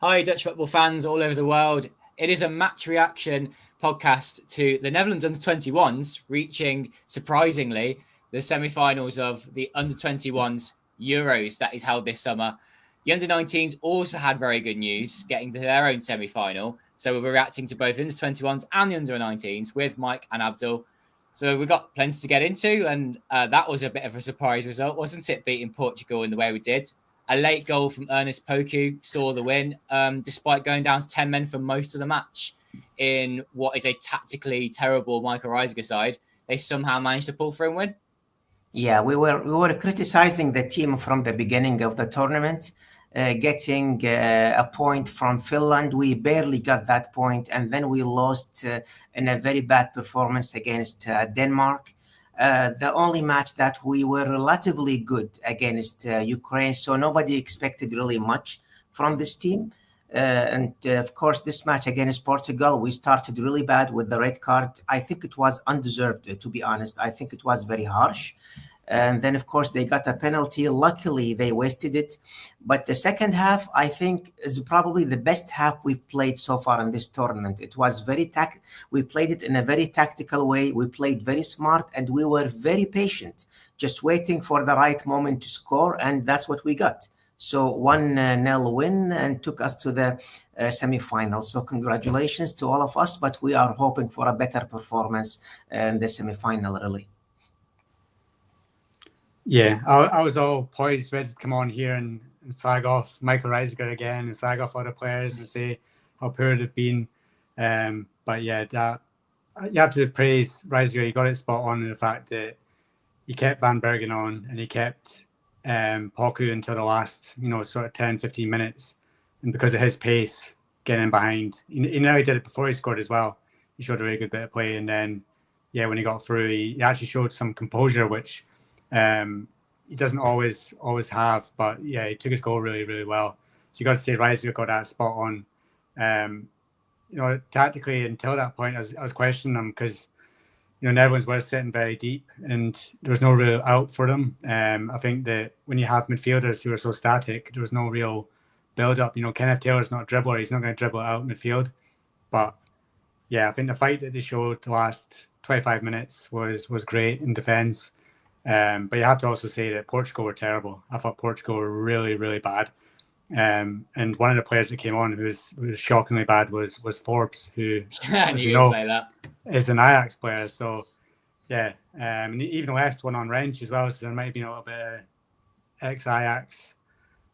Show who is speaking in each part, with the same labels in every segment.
Speaker 1: Hi, Dutch football fans all over the world. It is a match reaction podcast to the Netherlands U21s reaching, surprisingly, the semi-finals of the Under-21s Euros that is held this summer. The Under-19s also had very good news, getting to their own semi-final. So we'll be reacting to both Under-21s and the Under-19s with Mike and Abdul. So we've got plenty to get into, and that was a bit of a surprise result, wasn't it, beating Portugal in the way we did? A late goal from Ernest Poku saw the win, despite going down to 10 men for most of the match in what is a tactically terrible Michael Reisiger side. They somehow managed to pull through and win.
Speaker 2: Yeah, we were criticizing the team from the beginning of the tournament, getting a point from Finland. We barely got that point, and then we lost in a very bad performance against Denmark. The only match that we were relatively good against Ukraine, so nobody expected really much from this team. And of course, this match against Portugal, we started really bad with the red card. I think it was undeserved, to be honest. I think it was very harsh. And then, of course, they got a penalty. Luckily, they wasted it. But the second half, I think, is probably the best half we've played so far in this tournament. It was we played it in a very tactical way. We played very smart, and we were very patient, just waiting for the right moment to score, and that's what we got. So 1-0 win and took us to the semi-final. So congratulations to all of us, but we are hoping for a better performance in the semi-final, really.
Speaker 3: Yeah, I was all poised, ready to come on here and slag off Michael Reisiger again and slag off other players and say how poor they've been. But yeah, you have to praise Reisiger. He got it spot on in the fact that he kept Van Bergen on and he kept Poku until the last, sort of 10, 15 minutes. And because of his pace, getting in behind, he nearly did it before he scored as well. He showed a really good bit of play. And then, yeah, when he got through, he actually showed some composure, which he doesn't always have, but yeah, he took his goal really, really well. So you got to say Reisiger got that spot on. Tactically until that point, I was questioning him because Netherlands were sitting very deep and there was no real out for them. I think that when you have midfielders who are so static, there was no real build up. Kenneth Taylor's not a dribbler; he's not going to dribble out midfield. But yeah, I think the fight that they showed the last 25 minutes was great in defence. But you have to also say that Portugal were terrible. I thought Portugal were really, really bad. And one of the players that came on who was shockingly bad was Forbes, who as you know, is an Ajax player. So yeah, and he even left one on wrench as well. So there might have been a little bit of ex-Ajax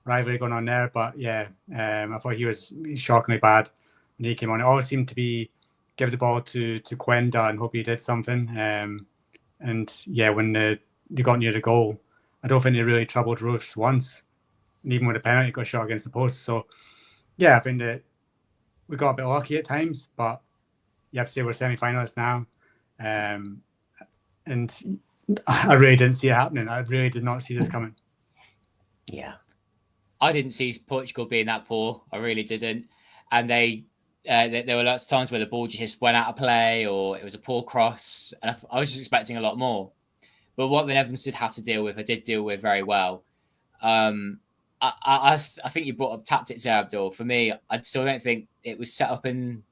Speaker 3: rivalry going on there. But yeah, I thought he was shockingly bad when he came on. It always seemed to be give the ball to Quenda and hope he did something. And yeah, when they got near the goal, I don't think they really troubled Roofs once. And even with the penalty, got shot against the post. So, yeah, I think that we got a bit lucky at times, but you have to say we're semi-finalists now. And I really didn't see it happening. I really did not see this coming.
Speaker 2: Yeah.
Speaker 1: I didn't see Portugal being that poor. I really didn't. And there were lots of times where the ball just went out of play or it was a poor cross. And I was just expecting a lot more. But what the Netherlands did have to deal with, I did deal with very well. I think you brought up tactics there, Abdul. For me, I still don't think it was set up in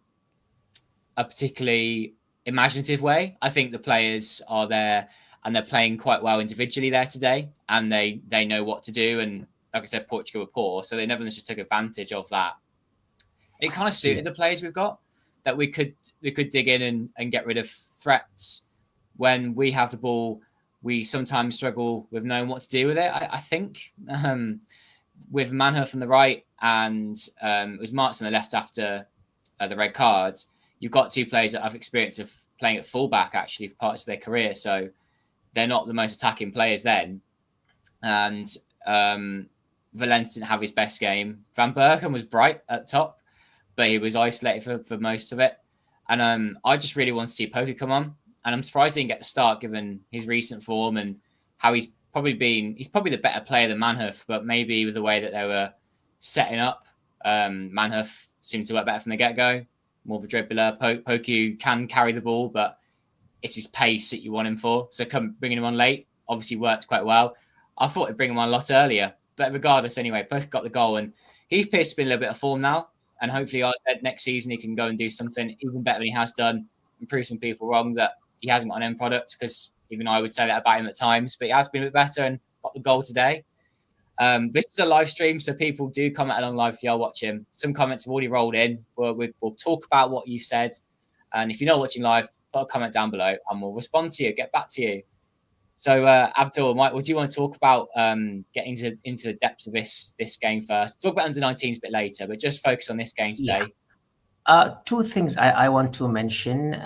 Speaker 1: a particularly imaginative way. I think the players are there and they're playing quite well individually there today, and they know what to do. And like I said, Portugal were poor, so the Netherlands just took advantage of that. It kind of suited the players we've got, that we could dig in and get rid of threats. When we have the ball, we sometimes struggle with knowing what to do with it. I think with Manhoef on the right and it was Martz on the left after the red card, you've got two players that have experience of playing at fullback actually for parts of their career. So they're not the most attacking players then. And Valens didn't have his best game. Van Bergen was bright at top, but he was isolated for most of it. And I just really want to see Poku come on. And I'm surprised he didn't get the start given his recent form and how he's probably the better player than Manhoef, but maybe with the way that they were setting up, Manhoef seemed to work better from the get-go, more of a dribbler. Poku can carry the ball, but it's his pace that you want him for. So bringing him on late obviously worked quite well. I thought they'd bring him on a lot earlier. But regardless, anyway, Perk got the goal, and Heath Pearce has been a little bit of form now, and hopefully, I said next season he can go and do something even better than he has done, and prove some people wrong that he hasn't got an end product, because even I would say that about him at times, but he has been a bit better and got the goal today. This is a live stream, so people do comment along live if you're watching. Some comments have already rolled in. We'll talk about what you said, and if you're not watching live, put a comment down below, and we'll respond to you, get back to you. So, Abdul, Mike, what do you want to talk about? Getting into the depths of this game first. Talk about under-19s a bit later, but just focus on this game today.
Speaker 2: Two things I want to mention,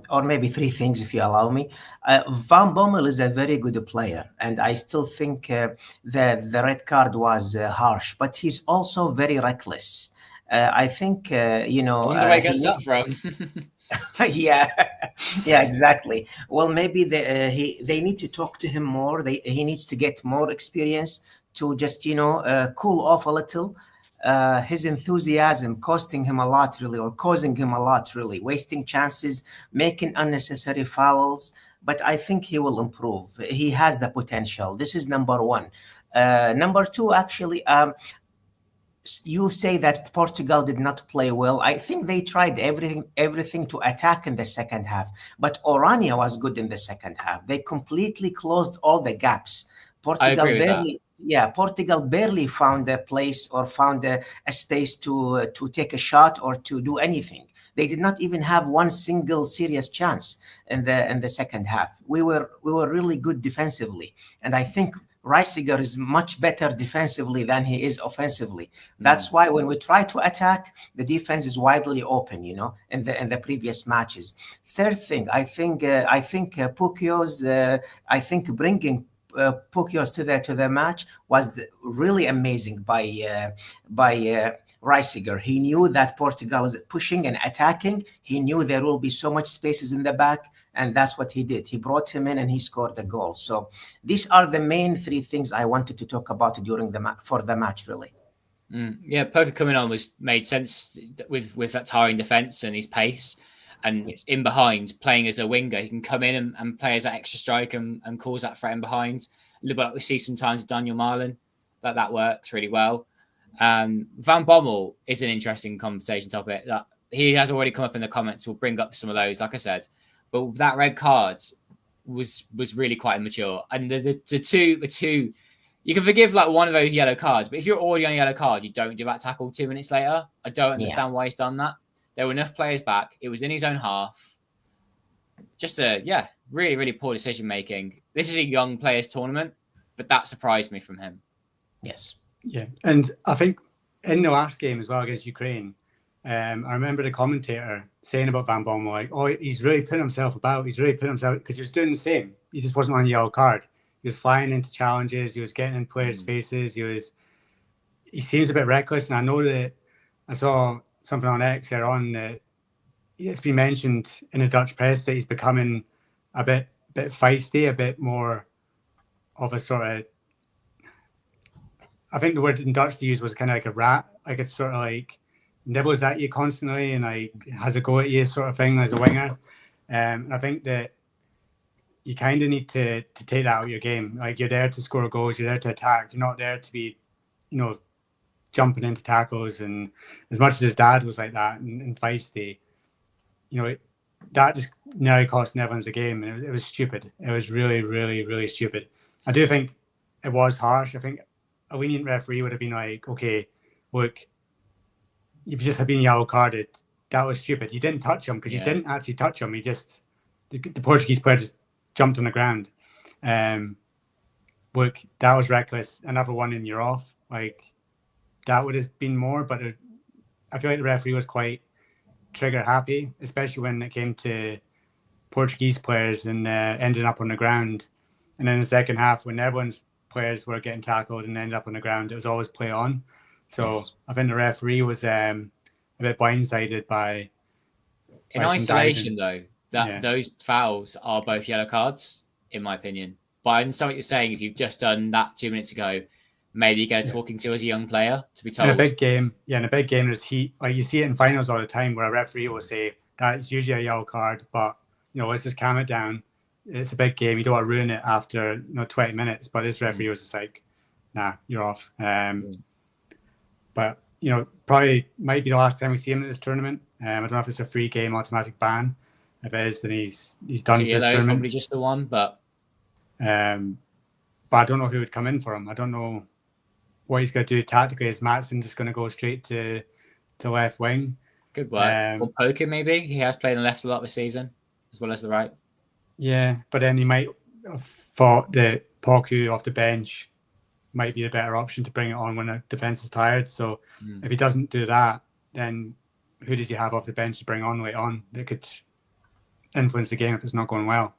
Speaker 2: or maybe three things if you allow me. Van Bommel is a very good player, and I still think the red card was harsh, but he's also very reckless. I think,
Speaker 1: I wonder where he gets that from.
Speaker 2: yeah, exactly. Well, maybe they need to talk to him more. He needs to get more experience to just cool off a little. His enthusiasm costing him a lot, really, or causing him a lot, really, wasting chances, making unnecessary fouls. But I think he will improve. He has the potential. This is number one. Number two, actually, you say that Portugal did not play well. I think they tried everything to attack in the second half, but Oranje was good in the second half. They completely closed all the gaps. Portugal barely found a place or found a space to take a shot or to do anything. They did not even have one single serious chance in the second half. We were really good defensively, and I think Reisiger is much better defensively than he is offensively. That's why when we try to attack, the defense is widely open, in the previous matches. Third thing, I think Pukios, bringing Pukios to the match was really amazing by Reisiger. He knew that Portugal is pushing and attacking. He knew there will be so much spaces in the back, and that's what he did. He brought him in and he scored the goal. So these are the main three things I wanted to talk about during for the match, really.
Speaker 1: Yeah, Poker coming on made sense with that towering defense and his pace. And in behind, playing as a winger, he can come in and play as that extra strike and cause that threat in behind. A little bit like we see sometimes with Daniel Marlin. That works really well. Van Bommel is an interesting conversation topic. That he has already come up in the comments. We'll bring up some of those, like I said. But that red card was really quite immature. And the two, you can forgive like one of those yellow cards, but if you're already on a yellow card, you don't do that tackle 2 minutes later. I don't understand why he's done that. There were enough players back. It was in his own half. Just really, really poor decision making. This is a young players tournament, but that surprised me from him.
Speaker 2: Yes.
Speaker 3: Yeah, and I think in the last game as well against Ukraine, I remember the commentator saying about Van Bommel, like, "Oh, he's really putting himself about. He's really putting himself," because he was doing the same. He just wasn't on a yellow card. He was flying into challenges. He was getting in players' faces. He seems a bit reckless, and I know that I saw something on X there on that it's been mentioned in the Dutch press that he's becoming a bit feisty, a bit more of a sort of, I think the word in Dutch to use was kind of like a rat, like it's sort of like nibbles at you constantly and like has a go at you sort of thing as a winger. I think that you kind of need to take that out of your game. Like you're there to score goals, you're there to attack. You're not there to be, jumping into tackles. And as much as his dad was like that and feisty, that just nearly cost Netherlands a game. And it was stupid. It was really, really, really stupid. I do think it was harsh. I think a lenient referee would have been like, okay, look, you've just been yellow carded. That was stupid. You didn't touch him because you didn't actually touch him. The Portuguese player just jumped on the ground. Look, that was reckless. Another one and you're off. Like, that would have been more, but I feel like the referee was quite trigger happy, especially when it came to Portuguese players and ending up on the ground. And then in the second half, when everyone's players were getting tackled and ended up on the ground, it was always play on. So I think the referee was a bit blindsided by
Speaker 1: in isolation, though, those fouls are both yellow cards, in my opinion. But I understand what you're saying. If you've just done that 2 minutes ago, maybe you get a talking to as a young player to be told.
Speaker 3: In a big game, there's heat. Like you see it in finals all the time where a referee will say that's usually a yellow card, but let's just calm it down. It's a big game. You don't want to ruin it after 20 minutes. But this referee was just like, nah, you're off. But probably might be the last time we see him at this tournament. I don't know if it's a free game automatic ban. If it is, then he's done for this tournament.
Speaker 1: Probably just the one, but
Speaker 3: I don't know who would come in for him. I don't know what he's going to do tactically. Is Maatsen just going to go straight to left wing?
Speaker 1: Good work. Or Poker, maybe. He has played on the left a lot this season, as well as the right.
Speaker 3: Yeah, but then he might have thought that Poku off the bench might be a better option to bring it on when the defence is tired. So if he doesn't do that, then who does he have off the bench to bring on late on that could influence the game if it's not going well?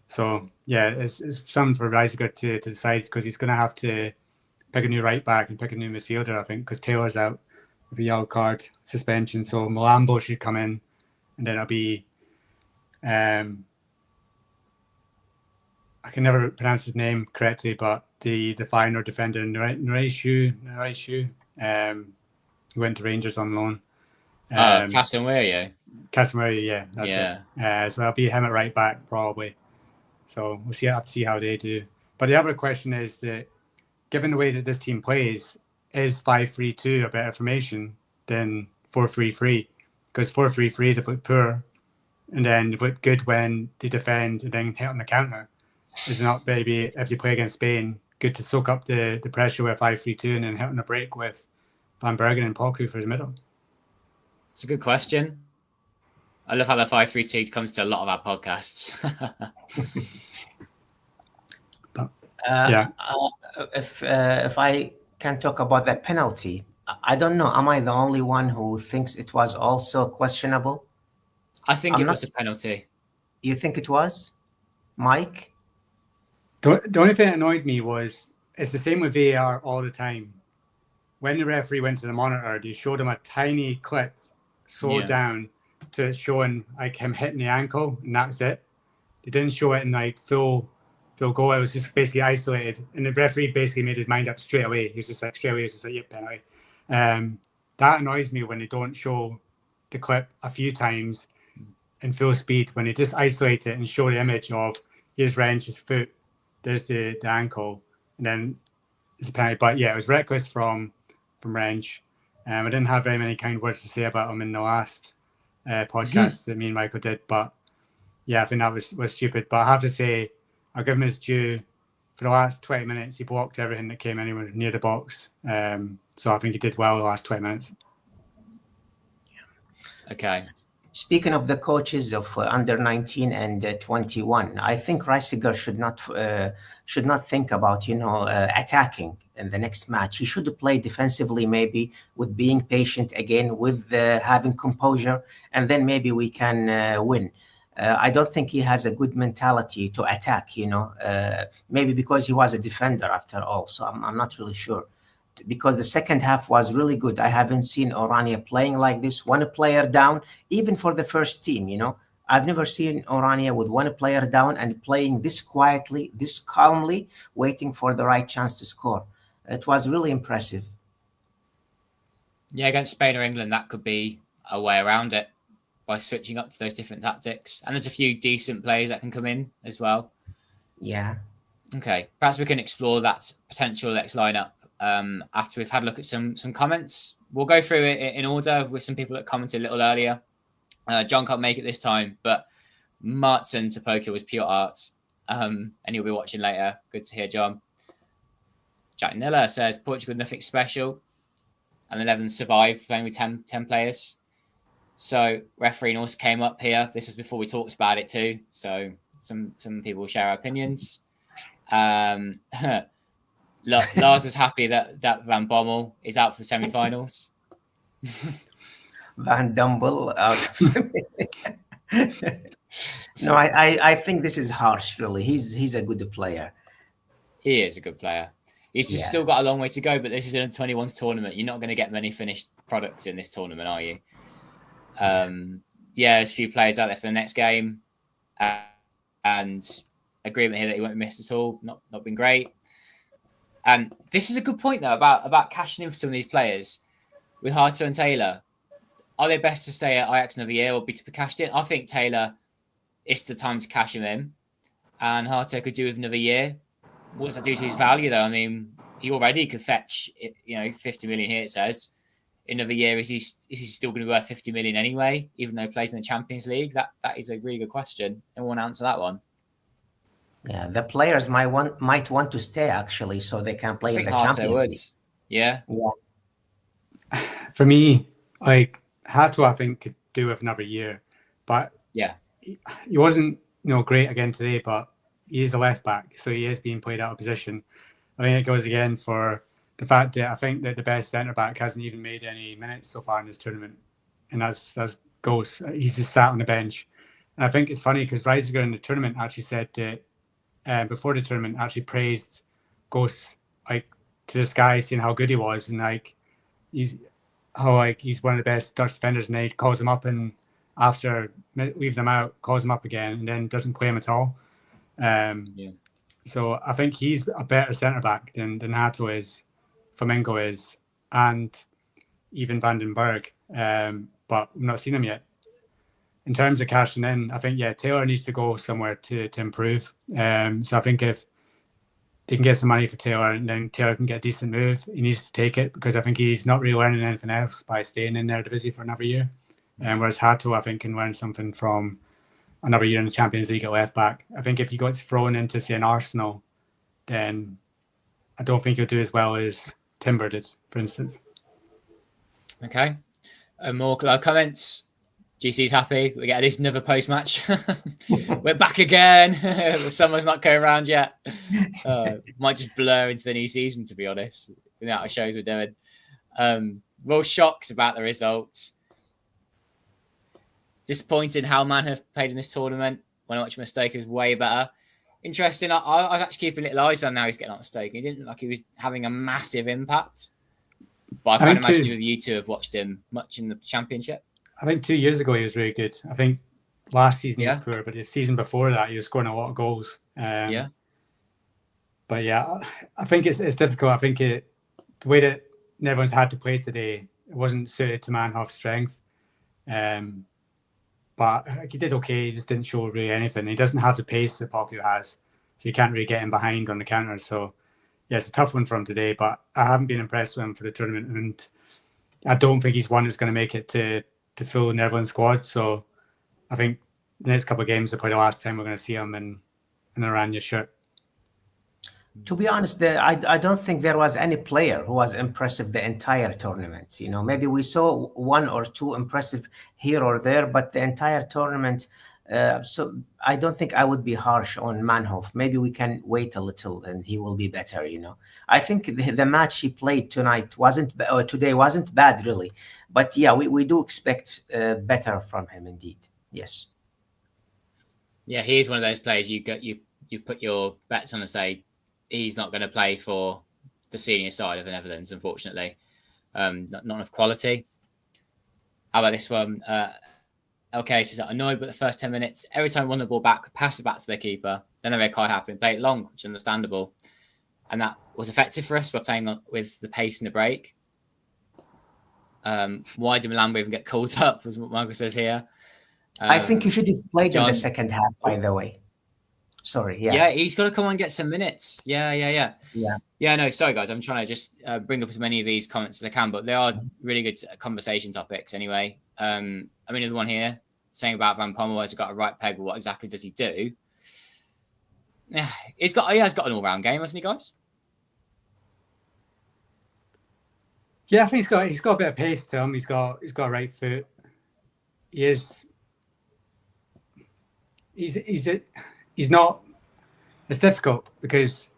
Speaker 3: So yeah, it's something for Reisiger to decide, because he's going to have to pick a new right back and pick a new midfielder, I think, because Taylor's out with a yellow card suspension. So Malambo should come in, and then it'll be I can never pronounce his name correctly, but the Feyenoord defender Nureishu, who went to Rangers on loan.
Speaker 1: Casemiro,
Speaker 3: yeah, that's it. So I'll be him at right back probably. So we'll have to see how they do. But the other question is that, given the way that this team plays, is 5-3-2 a better formation than 4-3-3? Because 4-3-3 they look poor, and then they look good when they defend and then hit on the counter. Is it not maybe, if you play against Spain, good to soak up the pressure with 5-3-2 and then hit on the break with Van Bergen and Poku for the middle?
Speaker 1: It's a good question. I love how the 5-3-2 comes to a lot of our podcasts.
Speaker 2: If I can talk about that penalty, I don't know. Am I the only one who thinks it was also questionable?
Speaker 1: I think it was a penalty.
Speaker 2: You think it was, Mike?
Speaker 3: The only thing that annoyed me was, it's the same with VAR all the time. When the referee went to the monitor, they showed him a tiny clip slowed down to showing like him hitting the ankle, and that's it. They didn't show it in like full goal. It was just basically isolated, and the referee basically made his mind up straight away. He was just like, yep, penalty. That annoys me when they don't show the clip a few times in full speed, when they just isolate it and show the image of, here's Wrench's foot, there's the ankle, and then it's a penalty. But yeah, it was reckless from Wrench. I didn't have very many kind words to say about him in the last podcast that me and Michael did, but yeah, I think that was stupid. But I have to say, I'll give him his due. For the last 20 minutes, he blocked everything that came anywhere near the box. So I think he did well the last 20 minutes.
Speaker 1: Okay.
Speaker 2: Speaking of the coaches of under 19 and 21, I think Reisiger should not think about attacking in the next match. He should play defensively, maybe, with being patient again, with having composure, and then maybe we can win. I don't think he has a good mentality to attack. Maybe because he was a defender after all. So I'm not really sure. Because the second half was really good. I haven't seen Oranje playing like this, one player down, even for the first team. I've never seen Oranje with one player down and playing this quietly, this calmly, waiting for the right chance to score. It was really impressive.
Speaker 1: Yeah, against Spain or England, that could be a way around it, by switching up to those different tactics. And there's a few decent players that can come in as well.
Speaker 2: Yeah.
Speaker 1: Okay, perhaps we can explore that potential next lineup after we've had a look at some comments. We'll go through it in order with some people that commented a little earlier. John can't make it this time, but Maatsen to Poker was pure art. And he'll be watching later. Good to hear, John. Jack Niller says, Portugal, nothing special. And the Netherlands survived playing with 10 players. So refereeing also came up here. This was before we talked about it too. So some people share our opinions. Lars is happy that Van Bommel is out for the semi-finals.
Speaker 2: Van Dumble out of semi. No, I think this is harsh, really. He's a good player.
Speaker 1: He is a good player. He's just still got a long way to go, but this is an U21s tournament. You're not going to get many finished products in this tournament, are you? There's a few players out there for the next game. And agreement here that he won't be missed at all. Not been great. And this is a good point, though, about cashing in for some of these players. With Harter and Taylor, are they best to stay at Ajax another year or be to be cashed in? I think Taylor, it's the time to cash him in. And Harter could do with another year. What does that do to his value, though? I mean, he already could fetch, 50 million here, it says. In another year, is he still going to be worth 50 million anyway, even though he plays in the Champions League? That is a really good question. Anyone answer that one?
Speaker 2: Yeah, the players might want to stay actually, so they can play in the Champions League.
Speaker 1: Yeah.
Speaker 3: For me, like Hato, I think could do with another year, but
Speaker 1: yeah,
Speaker 3: he wasn't great again today, but he is a left back, so he is being played out of position. I think it goes again for the fact that I think that the best centre back hasn't even made any minutes so far in this tournament, and that's Ghost. He's just sat on the bench, and I think it's funny because Reisiger in the tournament actually said that before the tournament actually praised Ghost like to the sky, saying how good he was, and like he's one of the best Dutch defenders, and then he calls him up and after leaving them out, calls him up again, and then doesn't play him at all. So I think he's a better centre back than Hato is, Flamengo is, and even Van den Berg. But we've not seen him yet. In terms of cashing in, I think Taylor needs to go somewhere to improve. So I think if they can get some money for Taylor and then Taylor can get a decent move, he needs to take it because I think he's not really learning anything else by staying in Eredivisie for another year. Whereas Hato, I think, can learn something from another year in the Champions League at left back. I think if he got thrown into, say, an Arsenal, then I don't think he'll do as well as Timber did, for instance.
Speaker 1: Okay. More comments. GC's happy. We get at least another post-match. We're back again. The summer's not going around yet. Might just blur into the new season, to be honest, with the amount of shows we're doing. Real shocks about the results. Disappointed how Man have played in this tournament. When I watched Stoke, it was way better. Interesting. I was actually keeping little eyes on how he's getting on Stoke. He didn't look like he was having a massive impact. But I can't imagine you two have watched him much in the Championship.
Speaker 3: I think 2 years ago he was really good. I think last season he was poor, but the season before that he was scoring a lot of goals. But I think it's difficult. I think the way that Netherlands had to play today, it wasn't suited to Manhoef's strength. But he did okay. He just didn't show really anything. He doesn't have the pace that Poku has, so you can't really get him behind on the counter. So, it's a tough one for him today, but I haven't been impressed with him for the tournament, and I don't think he's one that's going to make it to full Netherlands squad. So, I think the next couple of games are probably the last time we're going to see him in an Oranje shirt.
Speaker 2: To be honest, I don't think there was any player who was impressive the entire tournament. Maybe we saw one or two impressive here or there, but the entire tournament. So I don't think I would be harsh on Manhoef. Maybe we can wait a little and he will be better. I think the match he played today wasn't bad really, but we do expect better from him indeed. Yes.
Speaker 1: Yeah, he is one of those players you put your bets on and say, he's not going to play for the senior side of the Netherlands, unfortunately. Not enough quality. How about this one? Okay, so annoyed with the first 10 minutes. Every time we won the ball back, pass it back to their keeper. Then a red card happened. Play it long, which is understandable. And that was effective for us by playing with the pace in the break. Why did Milan even get called up, was what Michael says here.
Speaker 2: I think he should have played in the second half, by the way. Sorry,
Speaker 1: yeah, he's got to come on and get some minutes. Yeah. No, sorry guys, I'm trying to just bring up as many of these comments as I can, but they are really good conversation topics anyway. I mean, there's one here saying about Van Pommel has got a right peg, but what exactly does he do? Yeah, he has got an all-round game, hasn't he, guys?
Speaker 3: Yeah, I think he's got a bit of pace to him. He's got a right foot. He's not. It's difficult because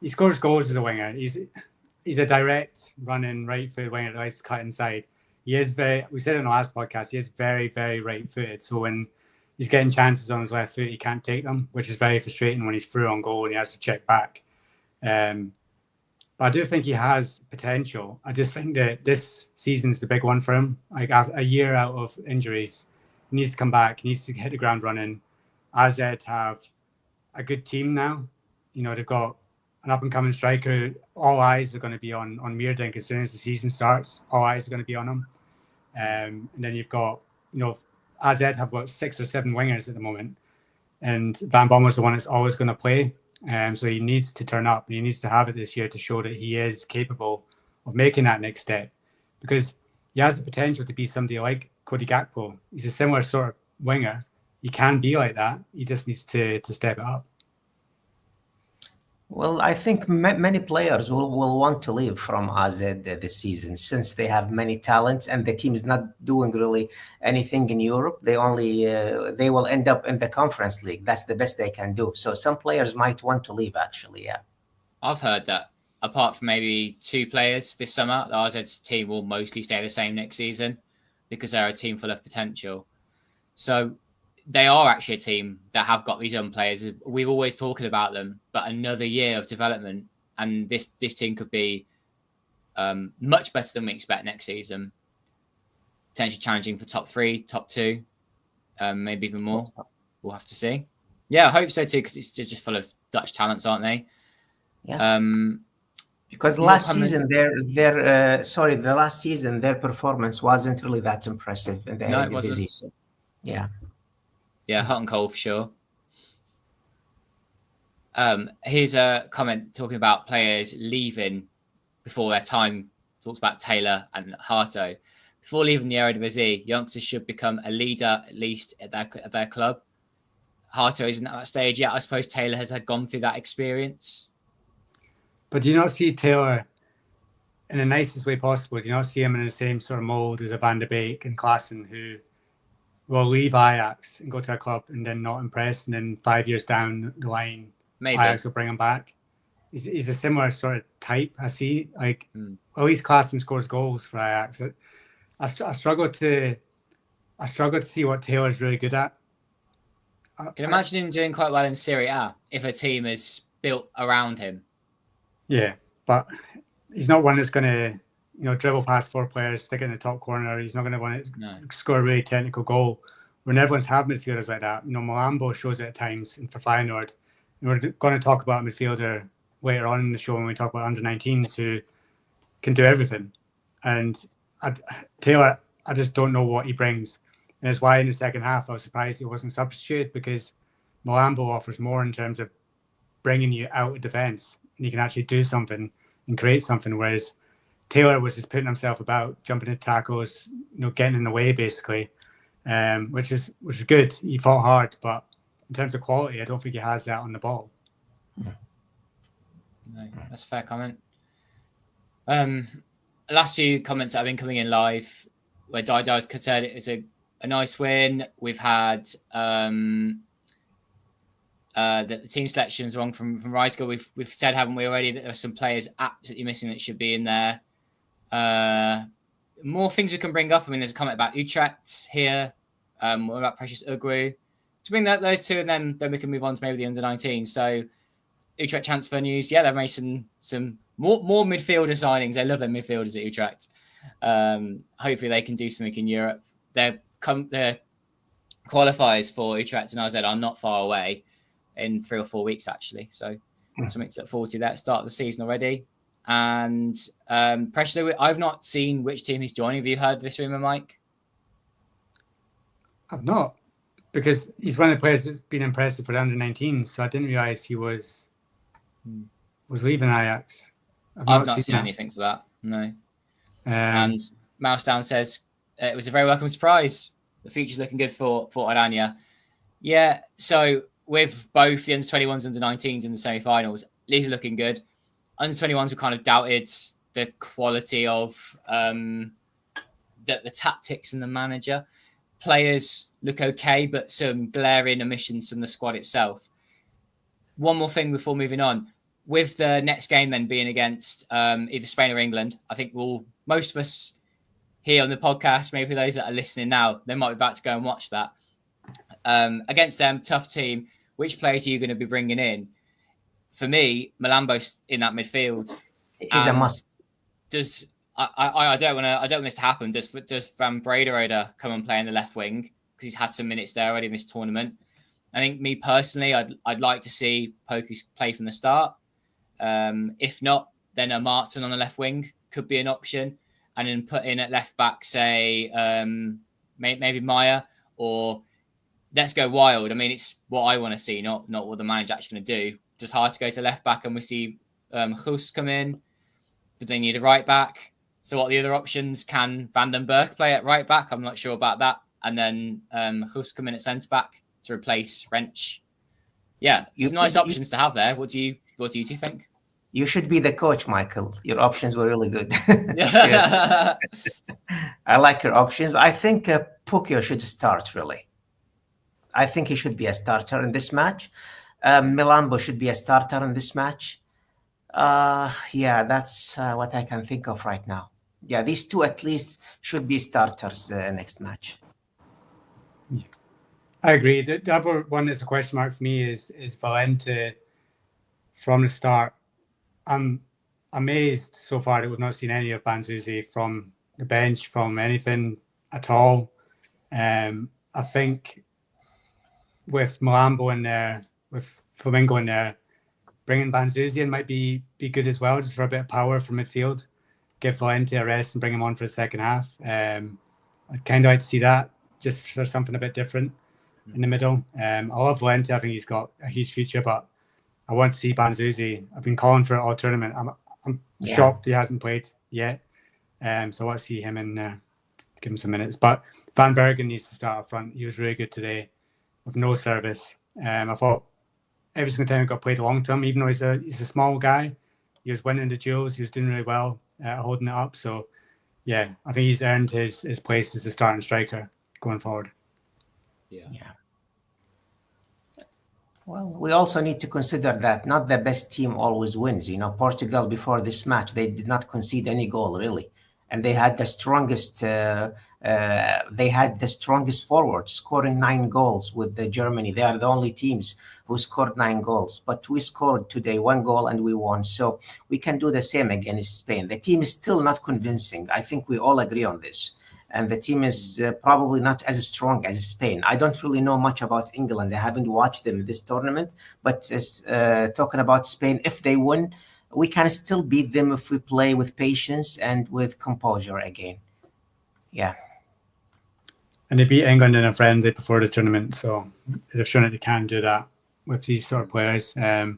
Speaker 3: he scores goals as a winger. He's a direct running right foot winger that likes to cut inside. He is we said in the last podcast, he is very, very right footed. So when he's getting chances on his left foot, he can't take them, which is very frustrating when he's through on goal and he has to check back. But I do think he has potential. I just think that this season's the big one for him. Like a year out of injuries, he needs to come back. He needs to hit the ground running. AZ have a good team now. They've got an up-and-coming striker. All eyes are going to be on Meerdink as soon as the season starts. All eyes are going to be on him. And then you've got, AZ have got 6 or 7 wingers at the moment. And Van Bommel's the one that's always going to play. So he needs to turn up. He needs to have it this year to show that he is capable of making that next step, because he has the potential to be somebody like Cody Gakpo. He's a similar sort of winger. He can be like that. He just needs to step it up.
Speaker 2: Well, I think many players will want to leave from AZ this season, since they have many talents and the team is not doing really anything in Europe. They will end up in the Conference League. That's the best they can do. So some players might want to leave, actually. Yeah,
Speaker 1: I've heard that apart from maybe 2 players this summer, the AZ's team will mostly stay the same next season because they're a team full of potential. So they are actually a team that have got these young players. We've always talking about them, but another year of development, and this team could be much better than we expect next season. Potentially challenging for top 3, top 2, maybe even more. We'll have to see. Yeah, I hope so too, because it's just full of Dutch talents, aren't they?
Speaker 2: Yeah. Because last season, the last season their performance wasn't really that impressive in the Eredivisie. So, yeah.
Speaker 1: Yeah, hot and cold for sure. Here's a comment talking about players leaving before their time. Talks about Taylor and Harto. Before leaving the Eredivisie, youngsters should become a leader, at least at their club. Harto isn't at that stage yet. I suppose Taylor has gone through that experience.
Speaker 3: But do you not see Taylor in the nicest way possible? Do you not see him in the same sort of mould as a Van de Beek and Klaassen, who will leave Ajax and go to a club and then not impress, and then 5 years down the line, maybe Ajax will bring him back? He's a similar sort of type. I see, like, at least Klaassen scores goals for Ajax. I struggle to see what Taylor's really good at.
Speaker 1: I can imagine him doing quite well in Serie A if a team is built around him. Yeah,
Speaker 3: but he's not one that's going to, dribble past 4 players, stick it in the top corner. He's not going to want to score a really technical goal. When Netherlands have midfielders like that, Malambo shows it at times, and for Feyenoord. And we're going to talk about a midfielder later on in the show when we talk about under-19s who can do everything. And Taylor, I just don't know what he brings. And that's why in the second half I was surprised he wasn't substituted, because Malambo offers more in terms of bringing you out of defence, and you can actually do something and create something, whereas Taylor was just putting himself about, jumping into tackles, getting in the way basically, which is good. He fought hard, but in terms of quality, I don't think he has that on the ball.
Speaker 1: No, that's a fair comment. Last few comments that have been coming in live, where Dai's said it is a nice win. We've had the team selection is wrong from Rijska. We've said, haven't we already, that there are some players absolutely missing that should be in there. More things we can bring up. I mean, there's a comment about Utrecht here. What about Precious Ugru? To bring those two, and then we can move on to maybe the under-19. So Utrecht transfer news. Yeah, they've made some more midfielder signings. They love their midfielders at Utrecht. Hopefully they can do something in Europe. Their qualifiers for Utrecht and AZ are not far away, in 3 or 4 weeks actually. So something to look forward to that start of the season already. And Precious, I've not seen which team he's joining. Have you heard this rumour, Mike?
Speaker 3: I've not, because he's one of the players that's been impressive for the under-19s, so I didn't realise he was leaving Ajax.
Speaker 1: I've not seen anything for that, no. And Mousedown says it was a very welcome surprise. The future's looking good for Oranje. Yeah, so with both the under-21s and under-19s in the semi-finals, these are looking good. Under-21s, we kind of doubted the quality of the tactics and the manager. Players look okay, but some glaring omissions from the squad itself. One more thing before moving on. With the next game then being against either Spain or England, I think most of us here on the podcast, maybe those that are listening now, they might be about to go and watch that. Against them, tough team. Which players are you going to be bringing in? For me, Malambo's in that midfield.
Speaker 2: He's a must.
Speaker 1: I don't want this to happen. Does Van Brederode come and play in the left wing, because he's had some minutes there already in this tournament? I think, me personally, I'd like to see Poku play from the start. If not, then a Martin on the left wing could be an option, and then put in at left back, say maybe Maya, or let's go wild. I mean, it's what I want to see, not what the manager's actually going to do. does Hart go to left back and we see Goes come in, but they need a right back. So what are the other options? Can Van den Berg play at right back? I'm not sure about that. And then Goes come in at centre back to replace French. Yeah, it's nice options to have there. What do you two think?
Speaker 2: You should be the coach, Michael. Your options were really good. I like your options, but I think Pukio should start, really. I think he should be a starter in this match. Milambo should be a starter in this match. Yeah, that's what I can think of right now. Yeah, these two at least should be starters next match.
Speaker 3: Yeah. I agree. The other one that's a question mark for me is Valente from the start. I'm amazed so far that we've not seen any of Banzuzi from the bench, from anything at all. I think with Milambo in there, with Flamingo in there, bringing Banzuzi in might be good as well, just for a bit of power from midfield. Give Valente a rest and bring him on for the second half. I'd kind of like to see that, just for something a bit different in the middle. I love Valente. I think he's got a huge future, but I want to see Banzuzi. I've been calling for it all tournament. I'm shocked he hasn't played yet. So I want to see him in there, give him some minutes. But Van Bergen needs to start up front. He was really good today with no service. I thought every single time he got played long term, even though he's a small guy, he was winning the duels. He was doing really well holding it up. So, yeah, I think he's earned his place as a starting striker going forward.
Speaker 1: Yeah.
Speaker 2: Well, we also need to consider that not the best team always wins. You know, Portugal before this match, they did not concede any goal really, and they had the strongest. Forwards, scoring 9 goals with Germany. They are the only teams who scored 9 goals. But we scored today 1 goal and we won. So we can do the same against Spain. The team is still not convincing. I think we all agree on this. And the team is probably not as strong as Spain. I don't really know much about England. I haven't watched them in this tournament. But talking about Spain, if they win, we can still beat them if we play with patience and with composure again. Yeah.
Speaker 3: And they beat England in a friendly before the tournament, so they've shown that they can do that with these sort of players. And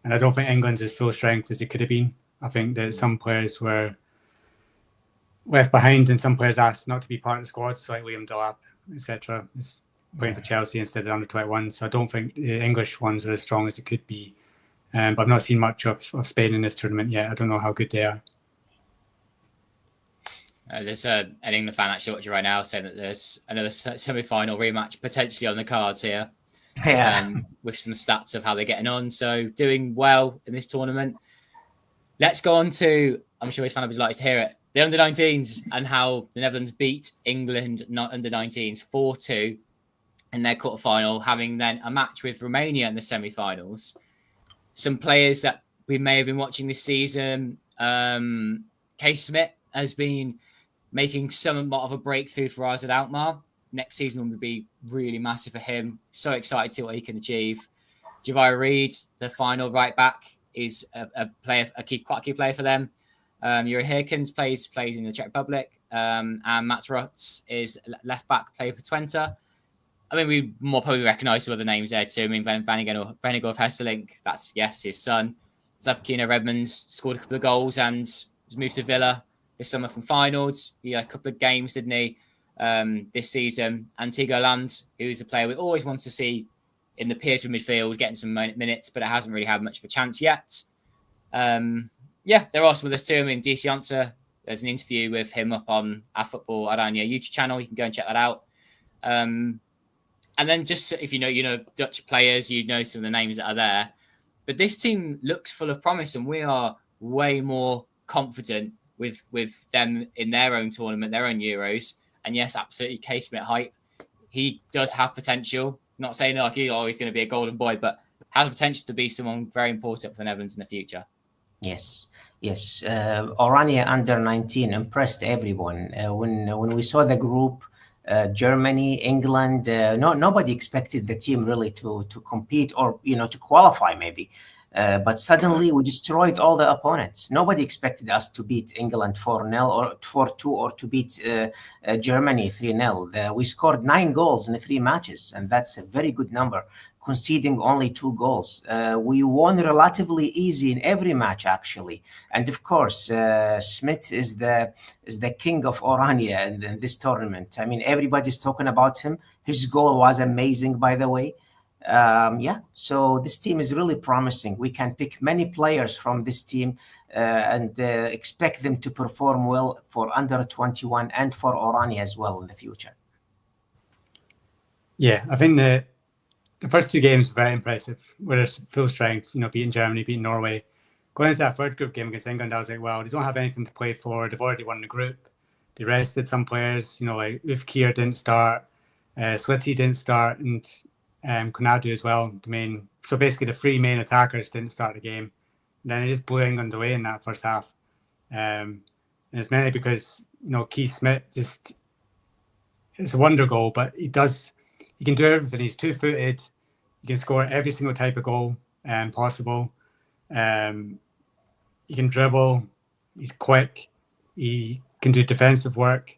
Speaker 3: I don't think England's as full strength as they could have been. I think that some players were left behind and some players asked not to be part of the squad, so like Liam Delap, etc., is playing for Chelsea instead of under-21. So I don't think the English ones are as strong as it could be. But I've not seen much of Spain in this tournament yet. I don't know how good they are.
Speaker 1: There's an England fan actually watching right now saying that there's another semi-final rematch potentially on the cards here. With some stats of how they're getting on. So doing well in this tournament. Let's go on to, I'm sure his fan would like to hear it, the under-19s and how the Netherlands beat England under-19s 4-2 in their quarterfinal, having then a match with Romania in the semi-finals. Some players that we may have been watching this season, Case Smith has been making somewhat of a breakthrough for us at Alkmaar. Next season will be really massive for him. So excited to see what he can achieve. Javai Reid, the final right back, is quite a key player for them. Yuri Hirkens plays in the Czech Republic. And Matt Rutz is left back, player for Twente. I mean, we more probably recognise some other names there too. I mean, Vennegoor of Hesselink, that's, yes, his son. Zabkina Redmonds scored a couple of goals and has moved to Villa this summer from Feyenoord. He had a couple of games, didn't he, this season. And Tigo Land, who's a player we always want to see in the Pearson midfield, getting some minutes, but it hasn't really had much of a chance yet. There are some others too. I mean, DC Janssen, there's an interview with him up on our Football-Oranje YouTube channel. You can go and check that out. And then just if you know Dutch players, you know some of the names that are there. But this team looks full of promise, and we are way more confident with them in their own tournament, their own Euros. And yes, absolutely, Case Smith hype. He does have potential. Not saying like he's always going to be a golden boy, but has the potential to be someone very important for the Netherlands in the future.
Speaker 2: Yes. Oranje under-19 impressed everyone. When we saw the group, Germany, England, nobody expected the team really to compete or to qualify maybe. But suddenly we destroyed all the opponents. Nobody expected us to beat England 4-0 or 4-2 or to beat Germany 3-0. We scored 9 goals in the 3 matches, and that's a very good number, conceding only 2 goals. We won relatively easy in every match, actually. And of course, Smith is the king of Oranje in this tournament. I mean, everybody's talking about him. His goal was amazing, by the way. So this team is really promising. We can pick many players from this team and expect them to perform well for under 21 and for Oranje as well in the future.
Speaker 3: Yeah, I think the first 2 games were very impressive. With their full strength, beating Germany, beating Norway. Going into that third group game against England, I was like, well, they don't have anything to play for. They've already won the group. They rested some players, like Ufkir didn't start, Slitty didn't start, and Konadu as well. So basically the 3 main attackers didn't start the game. And then it just blew England away in that first half. And it's mainly because, Keith Smith it's a wonder goal, but he can do everything. He's 2-footed. He can score every single type of goal possible. He can dribble. He's quick. He can do defensive work.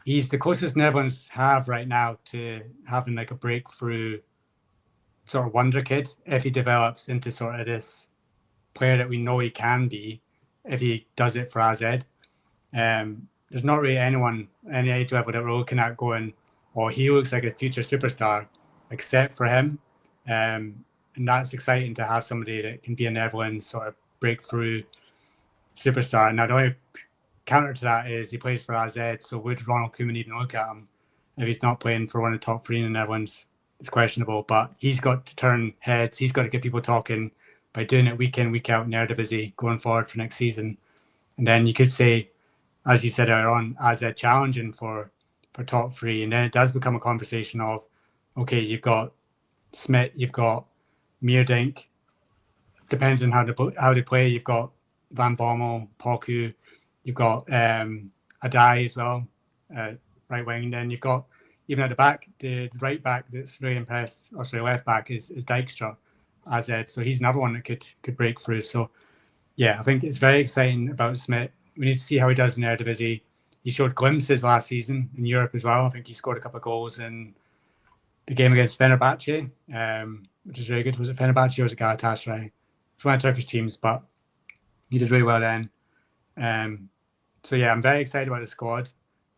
Speaker 3: He's the closest Netherlands have right now to having like a breakthrough sort of wonder kid if he develops into sort of this player that we know he can be if he does it for AZ. There's not really anyone, any age level that we're looking at going, oh, he looks like a future superstar, except for him. And that's exciting to have somebody that can be a Netherlands sort of breakthrough superstar. Now, the only counter to that is he plays for AZ, so would Ronald Koeman even look at him if he's not playing for one of the top 3 in the Netherlands? It's questionable, but he's got to turn heads. He's got to get people talking by doing it week in, week out in Eredivisie going forward for next season. And then you could say, as you said earlier on, AZ challenging for top 3, and then it does become a conversation of, okay, you've got Smith, you've got Meerdink, depending on how they play, you've got Van Bommel, Poku, you've got Adai as well, right wing. And then you've got, even at the back, the right back that's really impressed, or sorry, left back is Dijkstra, AZ. So he's another one that could break through. So yeah, I think it's very exciting about Smith. We need to see how he does in Eredivisie. He showed glimpses last season in Europe as well. I think he scored a couple of goals in the game against Fenerbahce, which is really good. Was it Fenerbahce or was it Galatasaray? It's one of the Turkish teams, but he did really well then. So yeah, I'm very excited about the squad.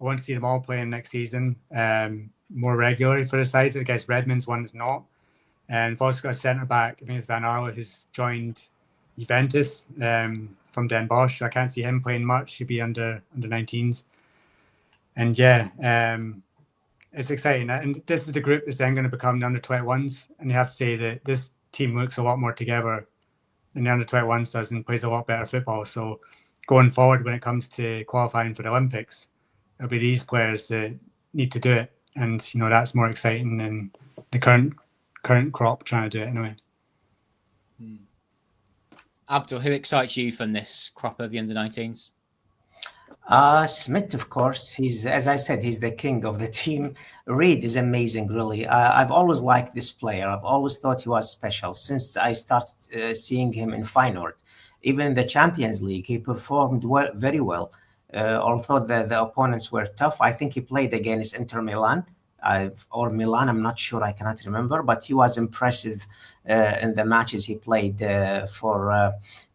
Speaker 3: I want to see them all playing next season more regularly for the sides. I guess Redmond's one that's not. And we've also got a centre back, I think it's Van Arle, who's joined Juventus from Den Bosch. I can't see him playing much. He'll be under 19s. And yeah, it's exciting. And this is the group that's then going to become the under 21s. And you have to say that this team looks a lot more together than the under 21s does and plays a lot better football. So going forward, when it comes to qualifying for the Olympics, it'll be these players that need to do it. And, that's more exciting than the current crop trying to do it anyway.
Speaker 1: Abdul, who excites you from this crop of the under-19s?
Speaker 2: Smith, of course. He's, as I said, he's the king of the team. Reed is amazing, really. I've always liked this player. I've always thought he was special since I started seeing him in Feyenoord. Even in the Champions League, he performed very well. Although the opponents were tough, I think he played against Inter Milan or Milan. I'm not sure. I cannot remember. But he was impressive in the matches he played for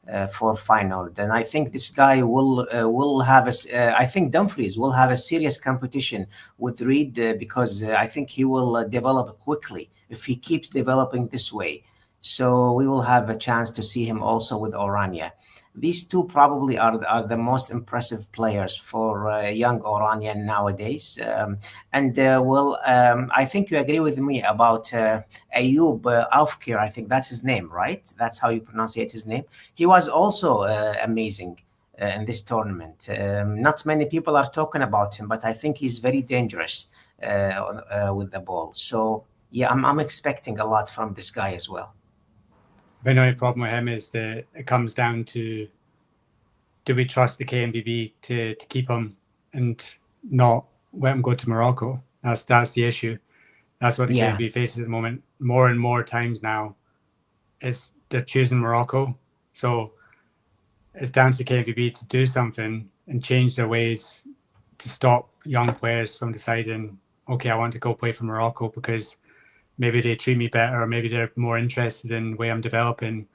Speaker 2: Feyenoord. And I think this guy will have I think Dumfries will have a serious competition with Reed because I think he will develop quickly if he keeps developing this way. So we will have a chance to see him also with Oranje. These two probably are the most impressive players for young Oranje nowadays. I think you agree with me about Ayub Aufkir. I think that's his name, right? That's how you pronounce his name. He was also amazing in this tournament. Not many people are talking about him, but I think he's very dangerous with the ball. So yeah, I'm expecting a lot from this guy as well.
Speaker 3: The only problem with him is that it comes down to, do we trust the KNVB to keep him and not let him go to Morocco? That's the issue. That's what the KNVB faces at the moment. More and more times now, they're choosing Morocco. So it's down to KNVB to do something and change their ways to stop young players from deciding, okay, I want to go play for Morocco because maybe they treat me better, or maybe they're more interested in the way I'm developing.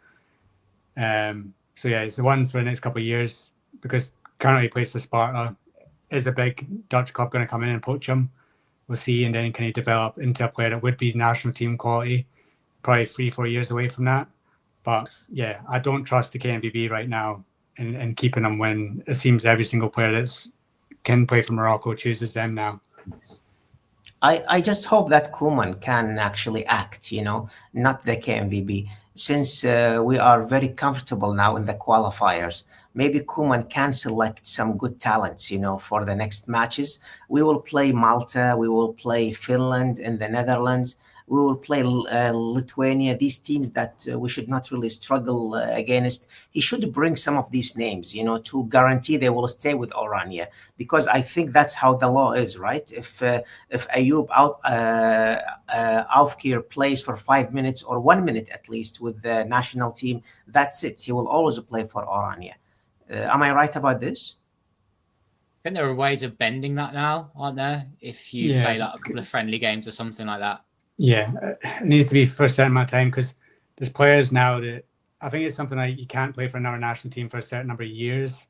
Speaker 3: So yeah, it's the one for the next couple of years, because currently he plays for Sparta. Is a big Dutch club going to come in and poach him? We'll see. And then can he develop into a player that would be national team quality? Probably 3-4 years away from that. But yeah, I don't trust the KNVB right now in keeping him when it seems every single player that can play for Morocco chooses them now.
Speaker 2: I just hope that Koeman can actually act, not the KNVB. Since we are very comfortable now in the qualifiers, maybe Koeman can select some good talents, for the next matches. We will play Malta, we will play Finland and the Netherlands. We will play Lithuania, these teams that we should not really struggle against. He should bring some of these names, to guarantee they will stay with Oranje, because I think that's how the law is, right? If Ayub Aufkir plays for 5 minutes or 1 minute at least with the national team, that's it. He will always play for Oranje. Am I right about this?
Speaker 1: I think there are ways of bending that now, aren't there? If you play like a couple of friendly games or something like that.
Speaker 3: Yeah, it needs to be for a certain amount of time, because there's players now that I think it's something like you can't play for another national team for a certain number of years.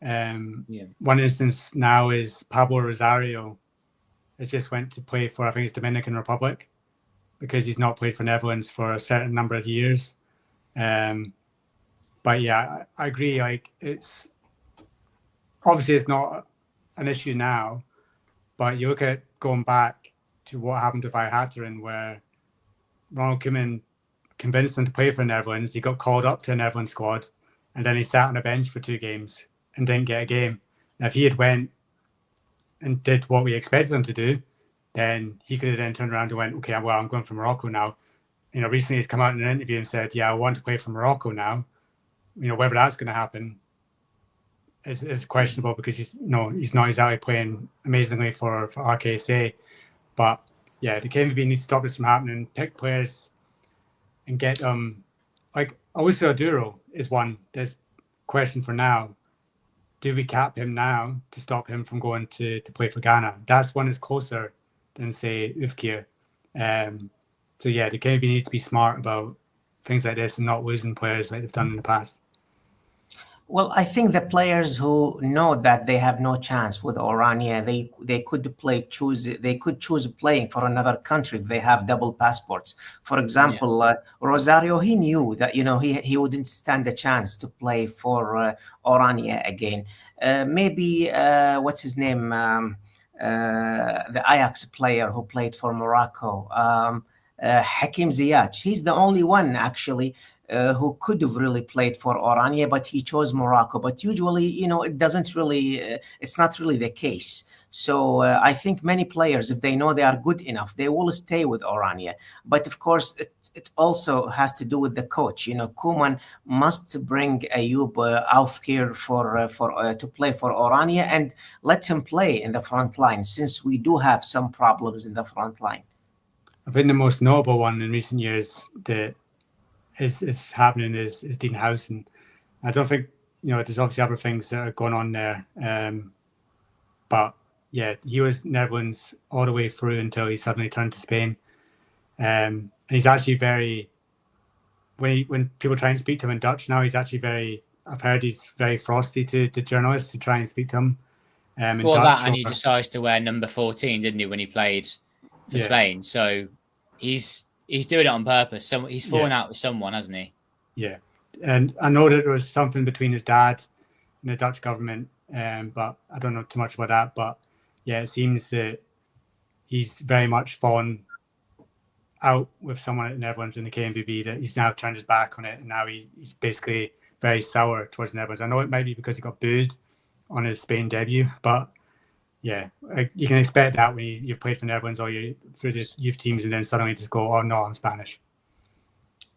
Speaker 3: One instance now is Pablo Rosario has just went to play for, I think it's Dominican Republic, because he's not played for Netherlands for a certain number of years. But yeah, I agree. Like, it's obviously it's not an issue now, but you look at going back to what happened with Ayhataren, where Ronald Koeman convinced him to play for Netherlands. He got called up to a Netherlands squad, and then he sat on a bench for 2 games and didn't get a game. Now, if he had went and did what we expected him to do, then he could have then turned around and went, okay, well, I'm going for Morocco now. Recently he's come out in an interview and said, yeah, I want to play for Morocco now. Whether that's going to happen is questionable, because he's not exactly playing amazingly for RKSA. But yeah, the KNVB needs to stop this from happening. Pick players and get them. Like Owusu Aduro is one. There's question for now. Do we cap him now to stop him from going to play for Ghana? That's one that's closer than, say, Ufkir. So yeah, the KNVB needs to be smart about things like this and not losing players like they've done in the past.
Speaker 2: Well, I think the players who know that they have no chance with Oranje, they could choose playing for another country if they have double passports. For example, Rosario, he knew that he wouldn't stand a chance to play for Oranje again. Maybe what's his name? The Ajax player who played for Morocco, Hakim Ziyech. He's the only one actually who could have really played for Oranje, but he chose Morocco. But usually, it doesn't really, it's not really the case. So I think many players, if they know they are good enough, they will stay with Oranje. But of course, it also has to do with the coach. Koeman must bring Ayub Aufkir to play for Oranje and let him play in the front line, since we do have some problems in the front line.
Speaker 3: I think the most notable one in recent years that is happening is Dean Howson. I don't think, there's obviously other things that are going on there. But yeah, he was Netherlands all the way through until he suddenly turned to Spain. And he's actually very, when people try and speak to him in Dutch now, he's actually I've heard he's very frosty to journalists to try and speak to him.
Speaker 1: Dutch, and he decides to wear number 14, didn't he, when he played for Spain? So he's doing it on purpose. He's fallen out with someone, hasn't he?
Speaker 3: Yeah. And I know that there was something between his dad and the Dutch government, but I don't know too much about that. But yeah, it seems that he's very much fallen out with someone at the Netherlands in the KNVB, that he's now turned his back on it, and now he's basically very sour towards the Netherlands. I know it might be because he got booed on his Spain debut, but yeah, you can expect that when you've played for Netherlands or you through the youth teams, and then suddenly just go, oh no, I'm Spanish.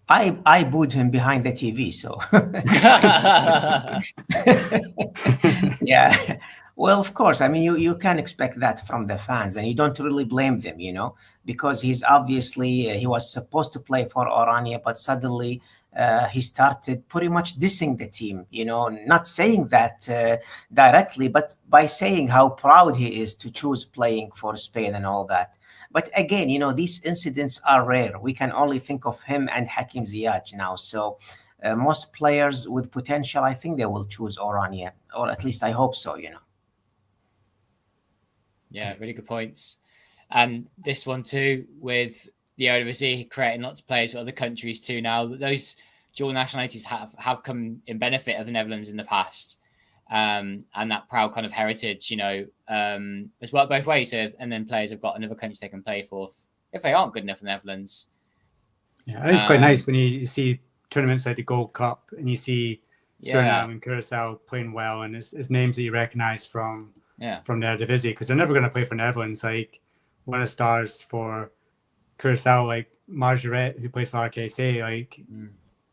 Speaker 2: I booed him behind the TV, so yeah. Well, of course. I mean, you can expect that from the fans, and you don't really blame them, because he's obviously he was supposed to play for Oranje, but suddenly he started pretty much dissing the team. Not saying that directly, but by saying how proud he is to choose playing for Spain and all that. But again, these incidents are rare. We can only think of him and Hakim Ziyech now. So most players with potential, I think they will choose Oranje, or at least I hope so.
Speaker 1: Yeah, really good points. And this one too, with the Eredivisie creating lots of players for other countries too now. Those dual nationalities have come in benefit of the Netherlands in the past. And that proud kind of heritage, has worked both ways. So, and then players have got another country they can play for if they aren't good enough in the Netherlands.
Speaker 3: Yeah, it's quite nice when you see tournaments like the Gold Cup and you see Suriname and Curacao playing well, and it's names that you recognise from the Eredivisie, because they're never going to play for Netherlands. Like one of the stars for Curacao, like Margaret, who plays for RKC,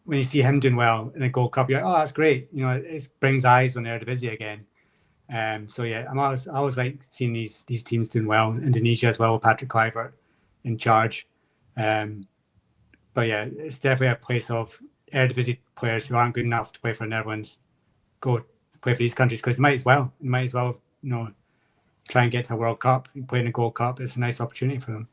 Speaker 3: when you see him doing well in a Gold Cup, you're like, oh, that's great. It brings eyes on the Eredivisie again. So yeah, I always like seeing these teams doing well. Indonesia as well, with Patrick Kluivert in charge. But yeah, it's definitely a place of Eredivisie players who aren't good enough to play for the Netherlands go play for these countries, because they might as well, try and get to a World Cup, play in a Gold Cup. It's a nice opportunity for them.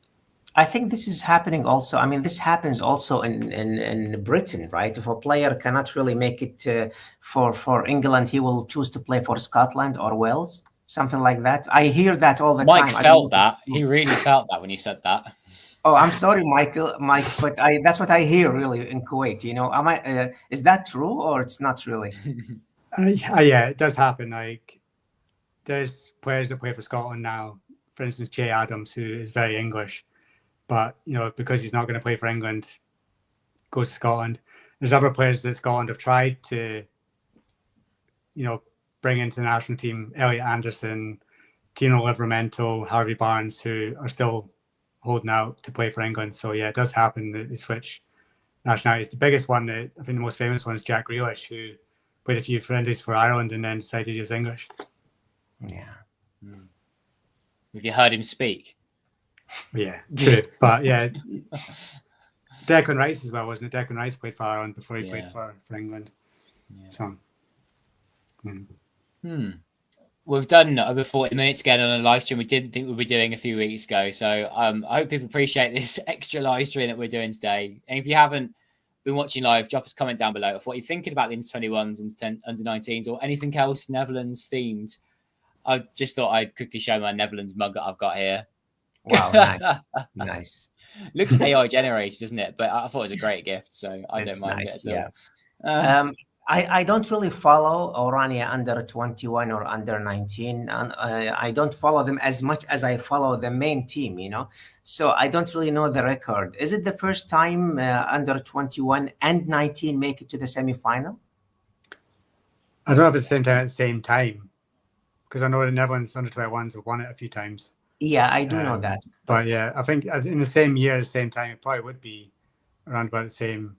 Speaker 2: I think this is happening also. I mean, this happens also in Britain, right? If a player cannot really make it for England, he will choose to play for Scotland or Wales, something like that. I hear that all the time.
Speaker 1: Mike felt that. He really felt that when you said that.
Speaker 2: Oh, I'm sorry, Mike, but that's what I hear really in Kuwait. Is that true or it's not really?
Speaker 3: Yeah, it does happen. Like, there's players that play for Scotland now. For instance, Che Adams, who is very English, but because he's not going to play for England, goes to Scotland. There's other players that Scotland have tried to, bring into the national team. Elliot Anderson, Tino Livramento, Harvey Barnes, who are still holding out to play for England. So yeah, it does happen that they switch nationalities. The biggest one, I think the most famous one, is Jack Grealish, who played a few friendlies for Ireland and then decided he was English.
Speaker 2: Yeah.
Speaker 1: Have you heard him speak?
Speaker 3: Yeah, true. But yeah, Declan Rice as well, wasn't it? Declan Rice played for Ireland before he played for England. Yeah. So,
Speaker 1: We've done over 40 minutes again on a live stream we didn't think we'd be doing a few weeks ago. So I hope people appreciate this extra live stream that we're doing today. And if you haven't been watching live, drop us a comment down below of what you're thinking about the Under-21s and Under-19s or anything else Netherlands themed. I just thought I'd quickly show my Netherlands mug that I've got here.
Speaker 2: Wow, nice. Nice.
Speaker 1: Looks AI generated, doesn't it? But I thought it was a great gift, so I don't mind it at all.
Speaker 2: I don't really follow Oranje under 21 or under 19. And I don't follow them as much as I follow the main team, So I don't really know the record. Is it the first time under 21 and 19 make it to the semifinal?
Speaker 3: I don't know if it's at the same time, because I know the Netherlands under 21s have won it a few times.
Speaker 2: Yeah, I do know that.
Speaker 3: But yeah, I think in the same year, at the same time, it probably would be around about the same.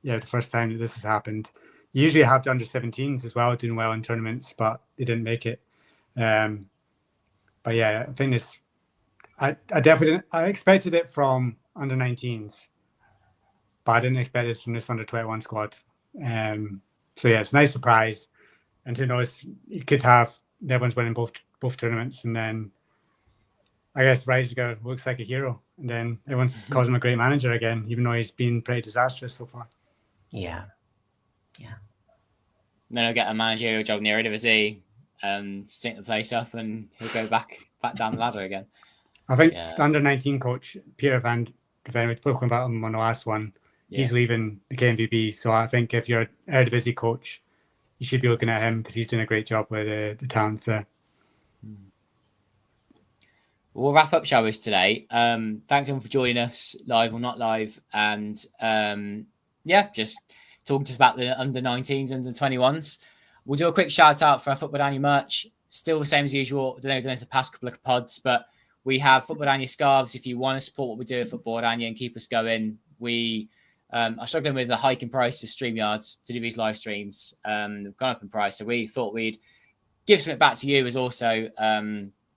Speaker 3: Yeah, the first time that this has happened. You usually have the under-17s as well doing well in tournaments, but they didn't make it. But yeah, I think this. I definitely I expected it from under-19s, but I didn't expect it from this under-21 squad. So yeah, it's a nice surprise, and who knows? You could have Netherlands winning both tournaments, and then I guess Reisiger looks like a hero, and then everyone calls him a great manager again, even though he's been pretty disastrous so far.
Speaker 2: Yeah.
Speaker 1: Then he'll get a managerial job in the Eredivisie, stink the place up, and he'll go back down the ladder again.
Speaker 3: I think the under-19 coach, Peter van der Ven, we spoke about him on the last one. Yeah. He's leaving the KNVB, so I think if you're an Eredivisie coach, you should be looking at him because he's doing a great job with the talents there.
Speaker 1: We'll wrap up, shall we, today? Thanks everyone for joining us, live or not live, and just talking to us about the under-19s and under-21s. We'll do a quick shout out for our Football-Oranje merch. Still the same as usual. I don't know if we've done this the past couple of pods, but we have Football-Oranje scarves. If you want to support what we do at Football-Oranje and keep us going, we are struggling with the hike in price of StreamYards to do these live streams. They've gone up in price, so we thought we'd give something back to you as also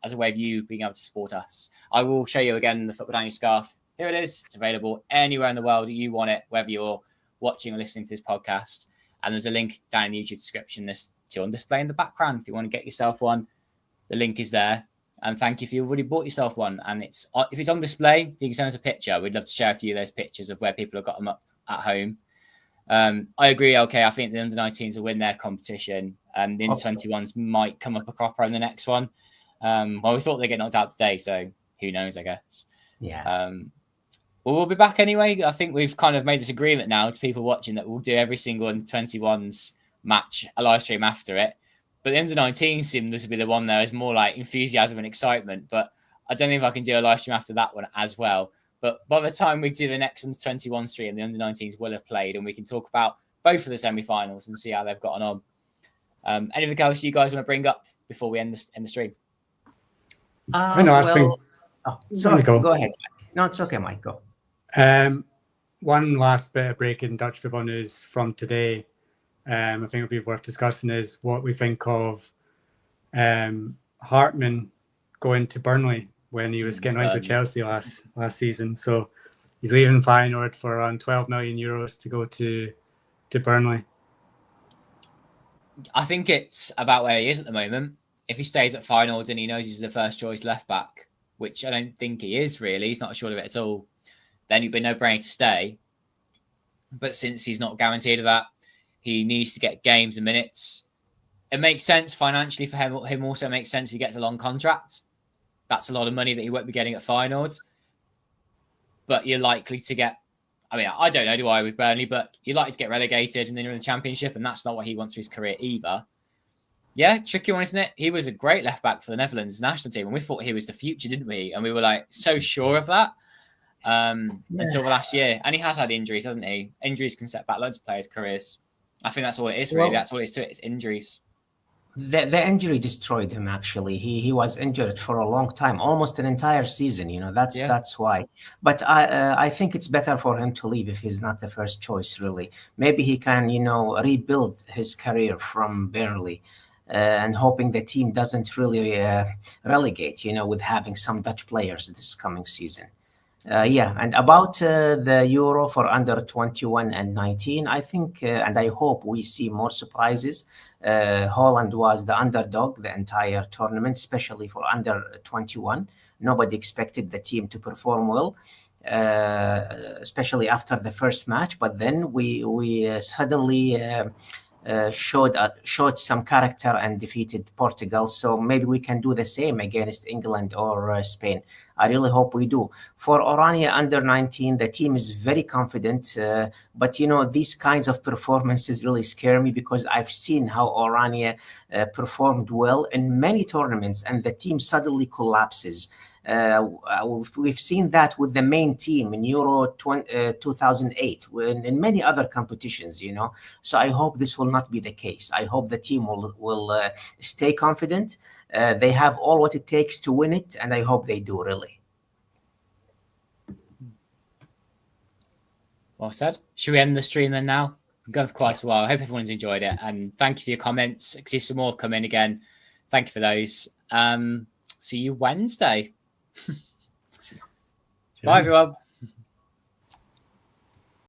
Speaker 1: as a way of you being able to support us. I will show you again the Football-Oranje scarf. Here it is. It's available anywhere in the world you want it, whether you're watching or listening to this podcast. And there's a link down in the YouTube description. This to on display in the background. If you want to get yourself one, the link is there. And thank you if you've already bought yourself one. And if it's on display, you can send us a picture. We'd love to share a few of those pictures of where people have got them up at home. I agree. Okay, I think the under-19s will win their competition. The under-21s might come up a cropper in the next one. Well, we thought they'd get knocked out today, so who knows, I guess.
Speaker 2: Yeah.
Speaker 1: Well, we'll be back anyway. I think we've kind of made this agreement now to people watching that we'll do every single under-21s match, a live stream after it. But the under-19 seemed to be the one there is more like enthusiasm and excitement. But I don't think I can do a live stream after that one as well. But by the time we do the next under-21 stream, the under-19s will have played, and we can talk about both of the semi-finals and see how they've gotten on. Anything else you guys want to bring up before we end the stream?
Speaker 2: Sorry, go ahead. No, it's okay, Mike. Go.
Speaker 3: One last bit of breaking Dutch football news from today. I think it would be worth discussing is what we think of Hartman going to Burnley when he was getting linked with Chelsea last season. So he's leaving Feyenoord for around 12 million euros to go to Burnley.
Speaker 1: I think it's about where he is at the moment. If he stays at Feyenoord and he knows he's the first choice left back, which I don't think he is really, he's not sure of it at all, then it'd be no brainer to stay. But since he's not guaranteed of that, he needs to get games and minutes. It makes sense financially for him. Him also makes sense if he gets a long contract. That's a lot of money that he won't be getting at Feyenoord. But you're likely to get, I mean, I don't know, do I, with Burnley, but you're likely to get relegated and then you're in the Championship, and that's not what he wants for his career either. Yeah, tricky one, isn't it? He was a great left back for the Netherlands national team, and we thought he was the future, didn't we? And we were like so sure of that until last year. And he has had injuries, hasn't he? Injuries can set back loads of players' careers. I think that's all it is, really. That's all it is to it. It's injuries.
Speaker 2: The injury destroyed him, actually. He was injured for a long time, almost an entire season. That's why. But I think it's better for him to leave if he's not the first choice, really. Maybe he can, rebuild his career from Burnley. And hoping the team doesn't really relegate, with having some Dutch players this coming season. And about the Euro for under 21 and 19, I think, and I hope we see more surprises. Holland was the underdog the entire tournament, especially for under 21. Nobody expected the team to perform well, especially after the first match. But then we suddenly showed some character and defeated Portugal. So maybe we can do the same against England or Spain. I really hope we do. For Oranje under 19, the team is very confident. But, these kinds of performances really scare me because I've seen how Oranje performed well in many tournaments and the team suddenly collapses. We've seen that with the main team in Euro 2008, in many other competitions, So I hope this will not be the case. I hope the team will stay confident. They have all what it takes to win it, and I hope they do, really.
Speaker 1: Well said. Should we end the stream then now? We've gone for quite a while. I hope everyone's enjoyed it, and thank you for your comments. I see some more come in again. Thank you for those. See you Wednesday. Bye, everyone.